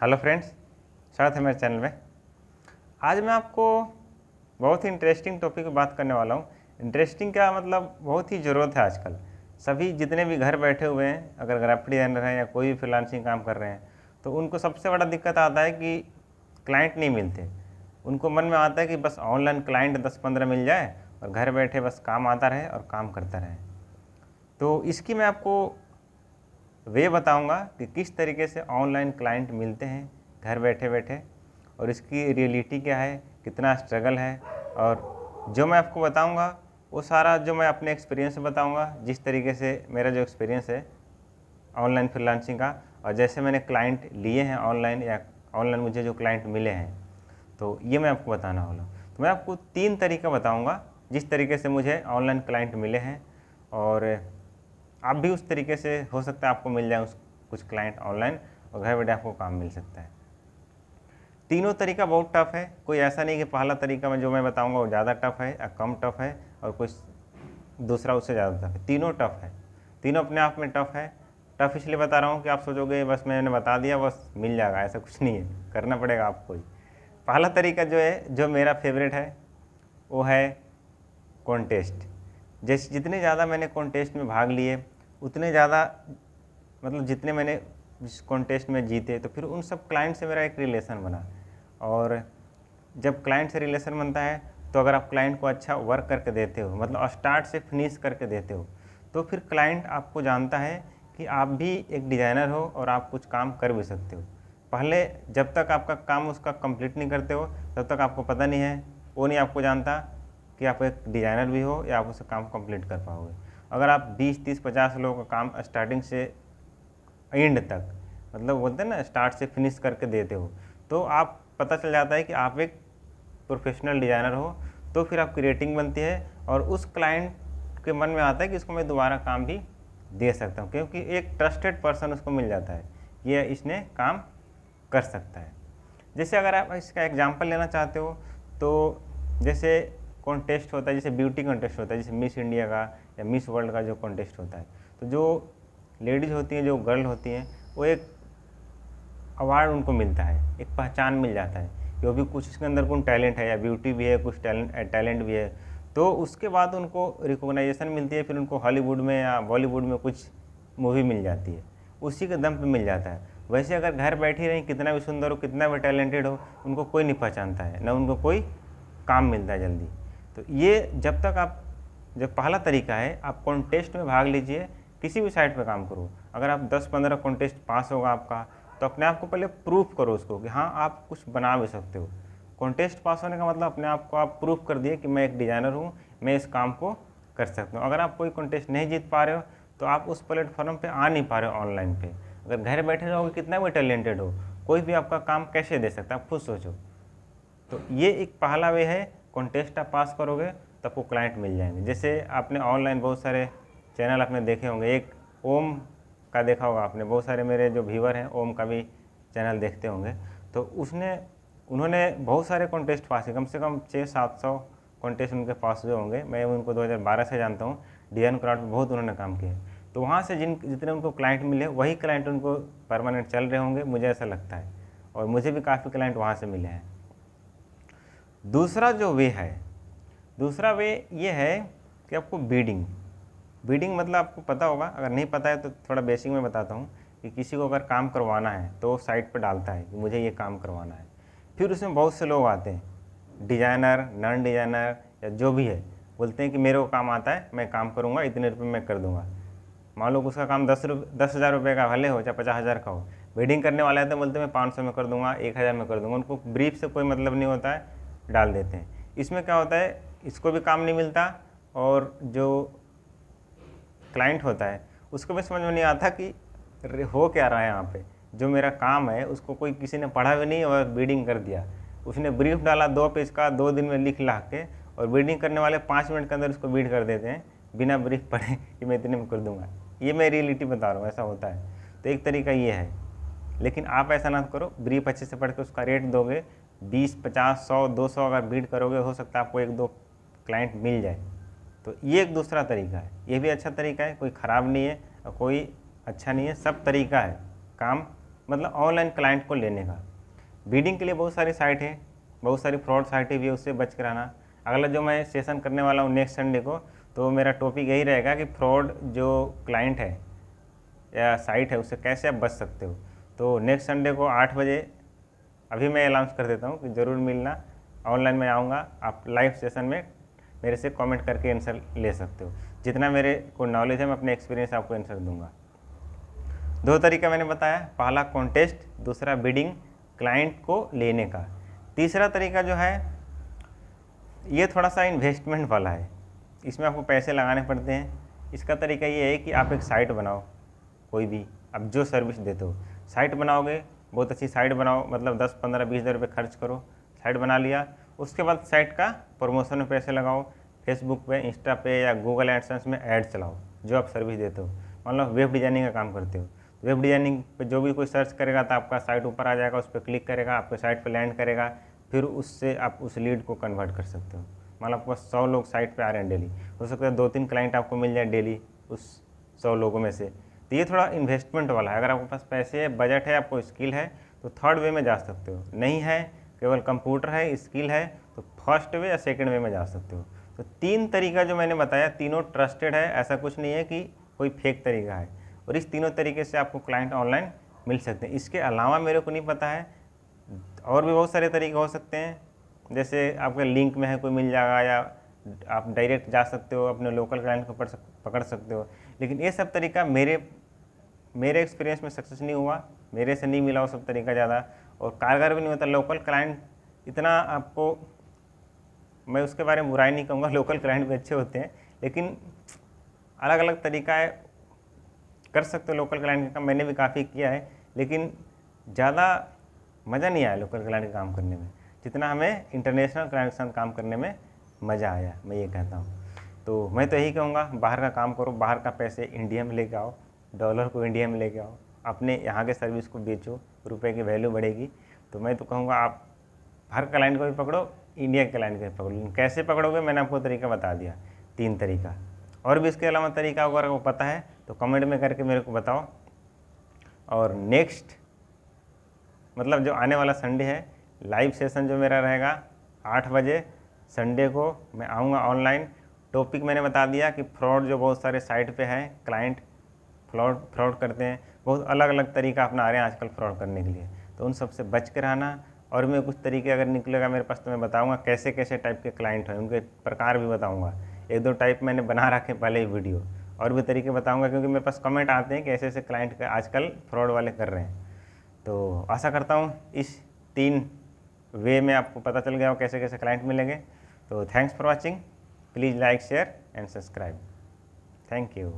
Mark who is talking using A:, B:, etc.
A: Hello friends, स्वागत है मेरे चैनल में। आज मैं आपको बहुत ही इंटरेस्टिंग टॉपिक पर बात करने वाला हूँ। इंटरेस्टिंग क्या मतलब, बहुत ही ज़रूरत है आजकल। सभी जितने भी घर बैठे हुए हैं, अगर ग्राफिक डिज़ाइनर हैं या कोई भी फ्रीलांसिंग काम कर रहे हैं, तो उनको सबसे बड़ा दिक्कत आता है कि क्लाइंट नहीं मिलते। उनको मन में आता है कि बस ऑनलाइन क्लाइंट 10-15 मिल जाए और घर बैठे बस काम आता रहे और काम करता रहे। तो इसकी मैं आपको वे बताऊंगा कि किस तरीके से ऑनलाइन क्लाइंट मिलते हैं घर बैठे बैठे, और इसकी रियलिटी क्या है, कितना स्ट्रगल है। और जो मैं आपको बताऊंगा वो सारा जो मैं अपने एक्सपीरियंस से बताऊंगा, जिस तरीके से मेरा जो एक्सपीरियंस है ऑनलाइन फ्रीलांसिंग का, और जैसे मैंने क्लाइंट लिए हैं ऑनलाइन या ऑनलाइन मुझे जो क्लाइंट मिले हैं, तो ये मैं आपको बताना वाला हूँ। तो मैं आपको 3 तरीका बताऊँगा जिस तरीके से मुझे ऑनलाइन क्लाइंट मिले हैं, और आप भी उस तरीके से हो सकता है आपको मिल जाए कुछ क्लाइंट ऑनलाइन और घर बैठे आपको काम मिल सकता है। तीनों तरीका बहुत टफ है, कोई ऐसा नहीं कि पहला तरीका में जो मैं बताऊंगा वो ज़्यादा टफ है या कम टफ है और कुछ दूसरा उससे ज़्यादा टफ है। तीनों टफ है, तीनों अपने आप में टफ है। टफ इसलिए बता रहा हूँ कि आप सोचोगे बस मैंने बता दिया बस मिल जाएगा, ऐसा कुछ नहीं है, करना पड़ेगा आपको ही। पहला तरीका जो है, जो मेरा फेवरेट है, वो है कॉन्टेस्ट। जैसे जितने ज़्यादा मैंने कॉन्टेस्ट में भाग लिए उतने ज़्यादा, मतलब जितने मैंने जिस कॉन्टेस्ट में जीते, तो फिर उन सब क्लाइंट से मेरा एक रिलेशन बना। और जब क्लाइंट से रिलेशन बनता है तो अगर आप क्लाइंट को अच्छा वर्क करके देते हो, मतलब स्टार्ट से फिनिश करके देते हो, तो फिर क्लाइंट आपको जानता है कि आप भी एक डिज़ाइनर हो और आप कुछ काम कर भी सकते हो। पहले जब तक आपका काम उसका कंप्लीट नहीं करते हो तब तक आपको पता नहीं है, वो नहीं आपको जानता कि आप एक डिज़ाइनर भी हो या आप उससे काम कंप्लीट कर पाओगे। अगर आप 20, 30, 50 लोगों का काम स्टार्टिंग से एंड तक, मतलब बोलते हैं ना स्टार्ट से फिनिश करके देते हो, तो आप पता चल जाता है कि आप एक प्रोफेशनल डिज़ाइनर हो। तो फिर आपकी रेटिंग बनती है और उस क्लाइंट के मन में आता है कि इसको मैं दोबारा काम भी दे सकता हूँ, क्योंकि एक ट्रस्टेड पर्सन उसको मिल जाता है, ये इसने काम कर सकता है। जैसे अगर आप इसका एग्जांपल लेना चाहते हो, तो जैसे कॉन्टेस्ट होता है, जैसे ब्यूटी कॉन्टेस्ट होता है, जैसे मिस इंडिया का या मिस वर्ल्ड का जो कॉन्टेस्ट होता है, तो जो लेडीज़ होती हैं, जो गर्ल होती हैं, वो एक अवार्ड उनको मिलता है, एक पहचान मिल जाता है कि वो भी कुछ उसके अंदर कुछ टैलेंट है, या ब्यूटी भी है, कुछ टैलेंट भी है। तो उसके बाद उनको रिकॉग्नाइजेशन मिलती है, फिर उनको हॉलीवुड में या बॉलीवुड में कुछ मूवी मिल जाती है, उसी के दम पे मिल जाता है। वैसे अगर घर बैठी रहीं, कितना भी सुंदर हो, कितना भी टैलेंटेड हो, उनको कोई नहीं पहचानता है, ना उनको कोई काम मिलता है जल्दी। तो ये जब तक आप, जब पहला तरीका है, आप कॉन्टेस्ट में भाग लीजिए, किसी भी साइट पे काम करो। अगर आप 10-15 कॉन्टेस्ट पास होगा आपका, तो अपने आप को पहले प्रूफ करो उसको कि हाँ आप कुछ बना भी सकते हो। कॉन्टेस्ट पास होने का मतलब अपने आप को आप प्रूफ कर दिए कि मैं एक डिज़ाइनर हूँ, मैं इस काम को कर सकता हूँ। अगर आप कोई कॉन्टेस्ट नहीं जीत पा रहे हो तो आप उस प्लेटफॉर्म पे आ नहीं पा रहे हो ऑनलाइन पे। अगर घर बैठे रहोगे, कितना भी टैलेंटेड हो, कोई भी आपका काम कैसे दे सकता है, आप खुद सोचो। तो ये एक पहला वे है, कॉन्टेस्ट आप पास करोगे तो आपको क्लाइंट मिल जाएंगे। जैसे आपने ऑनलाइन बहुत सारे चैनल आपने देखे होंगे, एक ओम का देखा होगा आपने, बहुत सारे मेरे जो व्यूवर हैं ओम का भी चैनल देखते होंगे। तो उन्होंने बहुत सारे कॉन्टेस्ट पास किए, कम से कम 600-700 कॉन्टेस्ट उनके पास हुए होंगे। मैं उनको 2012 से जानता हूँ, डिजाइन क्राफ्ट में बहुत उन्होंने काम किया। तो वहाँ से जितने उनको क्लाइंट मिले, वही क्लाइंट उनको परमानेंट चल रहे होंगे, मुझे ऐसा लगता है। और मुझे भी काफ़ी क्लाइंट वहाँ से मिले हैं। दूसरा जो वे है, दूसरा वे ये है कि आपको बीडिंग मतलब आपको पता होगा, अगर नहीं पता है तो थोड़ा बेसिक में बताता हूँ कि किसी को अगर काम करवाना है तो साइट पर डालता है कि मुझे ये काम करवाना है। फिर उसमें बहुत से लोग आते हैं, डिज़ाइनर, नॉन डिज़ाइनर या जो भी है, बोलते हैं कि मेरे को काम आता है, मैं काम करूँगा, इतने रुपये मैं कर दूँगा। मान लो उसका काम 10,000 रुपये का भले हो चाहे 50,000 का हो, बिडिंग करने वाला है तो बोलते हैं मैं 500 में कर दूंगा, 1,000 में कर दूंगा। उनको ब्रीफ से कोई मतलब नहीं होता है, डाल देते हैं। इसमें क्या होता है, इसको भी काम नहीं मिलता और जो क्लाइंट होता है उसको भी समझ में नहीं आता कि हो क्या रहा है यहाँ पे। जो मेरा काम है उसको कोई किसी ने पढ़ा भी नहीं और बीडिंग कर दिया। उसने ब्रीफ डाला 2 पेज का, 2 दिन में लिख ला के, और बीडिंग करने वाले 5 मिनट के अंदर उसको बीड कर देते हैं बिना ब्रीफ पढ़े कि मैं इतने में कर दूंगा। ये मैं रियलिटी बता रहा हूँ, ऐसा होता है। तो एक तरीका ये है, लेकिन आप ऐसा ना करो, ब्रीफ अच्छे से पढ़ के उसका रेट दोगे, 20, 50, 100, 200 अगर बीड करोगे, हो सकता है आपको 1-2 क्लाइंट मिल जाए। तो ये एक दूसरा तरीका है, ये भी अच्छा तरीका है, कोई ख़राब नहीं है और कोई अच्छा नहीं है, सब तरीका है काम मतलब ऑनलाइन क्लाइंट को लेने का। बीडिंग के लिए बहुत सारी साइट है, बहुत सारी फ्रॉड साइटें भी है, उससे बच कर रहना। अगला जो मैं सेशन करने वाला हूँ नेक्स्ट संडे को, तो मेरा टॉपिक यही रहेगा कि फ्रॉड जो क्लाइंट है या साइट है उससे कैसे आप बच सकते हो। तो नेक्स्ट संडे को 8 बजे अभी मैं अनाउंस कर देता हूँ कि ज़रूर मिलना। ऑनलाइन में आऊँगा, आप लाइव सेशन में मेरे से कमेंट करके आंसर ले सकते हो। जितना मेरे को नॉलेज है मैं अपने एक्सपीरियंस आपको आंसर दूंगा। 2 तरीका मैंने बताया, पहला कॉन्टेस्ट, दूसरा बिडिंग क्लाइंट को लेने का। तीसरा तरीका जो है ये थोड़ा सा इन्वेस्टमेंट वाला है, इसमें आपको पैसे लगाने पड़ते हैं। इसका तरीका ये है कि आप एक साइट बनाओ, कोई भी आप जो सर्विस देते हो साइट बनाओगे, बहुत अच्छी साइट बनाओ, मतलब 10, 15, 20 हज़ार रुपये खर्च करो, साइट बना लिया। उसके बाद साइट का प्रमोशन में पैसे लगाओ, फेसबुक पे, इंस्टा पे या गूगल एडसेंस में ऐड चलाओ जो आप सर्विस देते हो। मतलब वेब डिज़ाइनिंग का काम करते हो, वेब डिज़ाइनिंग पे जो भी कोई सर्च करेगा तो आपका साइट ऊपर आ जाएगा, उस पर क्लिक करेगा, आपके साइट पे लैंड करेगा, फिर उससे आप उस लीड को कन्वर्ट कर सकते हो। मतलब आपको 100 लोग साइट पे आ रहे हैं डेली, हो सकता है 2-3 क्लाइंट आपको मिल जाए डेली उस 100 लोगों में से। तो ये थोड़ा इन्वेस्टमेंट वाला है। अगर आपके पास पैसे है, बजट है, आपको स्किल है तो थर्ड वे में जा सकते हो। नहीं है, केवल कंप्यूटर है, स्किल है, तो फर्स्ट वे या सेकंड वे में जा सकते हो। तो 3 तरीका जो मैंने बताया तीनों ट्रस्टेड है, ऐसा कुछ नहीं है कि कोई फेक तरीका है। और इस तीनों तरीके से आपको क्लाइंट ऑनलाइन मिल सकते हैं। इसके अलावा मेरे को नहीं पता है, और भी बहुत सारे तरीके हो सकते हैं, जैसे आपके लिंक में है कोई मिल जाएगा, या आप डायरेक्ट जा सकते हो अपने लोकल क्लाइंट को पकड़ सकते हो। लेकिन ये सब तरीका मेरे एक्सपीरियंस में सक्सेस नहीं हुआ, मेरे से नहीं मिला वो सब तरीका ज़्यादा, और कारगर भी नहीं होता। लोकल क्लाइंट इतना आपको, मैं उसके बारे में बुराई नहीं कहूँगा, लोकल क्लाइंट भी अच्छे होते हैं, लेकिन अलग अलग तरीका है, कर सकते हो लोकल क्लाइंट का। मैंने भी काफ़ी किया है, लेकिन ज़्यादा मज़ा नहीं आया लोकल क्लाइंट का काम करने में जितना हमें इंटरनेशनल क्लाइंट के साथ काम करने में मज़ा आया, मैं ये कहता हूँ। तो मैं तो यही कहूँगा, बाहर का काम करो, बाहर का पैसे इंडिया में लेके आओ, डॉलर को इंडिया में लेके आओ, अपने यहाँ के सर्विस को बेचो, रुपए की वैल्यू बढ़ेगी। तो मैं तो कहूँगा आप हर क्लाइंट को भी पकड़ो, इंडिया के क्लाइंट को भी पकड़ो। लेकिन कैसे पकड़ोगे मैंने आपको तरीका बता दिया, 3 तरीका। और भी इसके अलावा तरीका अगर आपको पता है तो कमेंट में करके मेरे को बताओ। और नेक्स्ट मतलब जो आने वाला संडे है, लाइव सेशन जो मेरा रहेगा 8 बजे संडे को मैं आऊँगा ऑनलाइन। टॉपिक मैंने बता दिया कि फ्रॉड जो बहुत सारे साइट पे है, क्लाइंट फ्रॉड करते हैं, बहुत अलग अलग तरीका अपना रहे हैं आजकल फ्रॉड करने के लिए, तो उन सब से बच के रहना। और मैं कुछ तरीके अगर निकलेगा मेरे पास तो मैं बताऊंगा कैसे कैसे टाइप के क्लाइंट हैं, उनके प्रकार भी बताऊंगा। 1-2 टाइप मैंने बना रखे पहले ही वीडियो, और भी तरीके बताऊंगा, क्योंकि मेरे पास कमेंट आते हैं कि ऐसे ऐसे क्लाइंट आजकल फ्रॉड वाले कर रहे हैं। तो आशा करता हूँ इस 3 वे में आपको पता चल गया हो कैसे कैसे क्लाइंट मिलेंगे। तो thanks for watching, please like, share and subscribe. Thank you.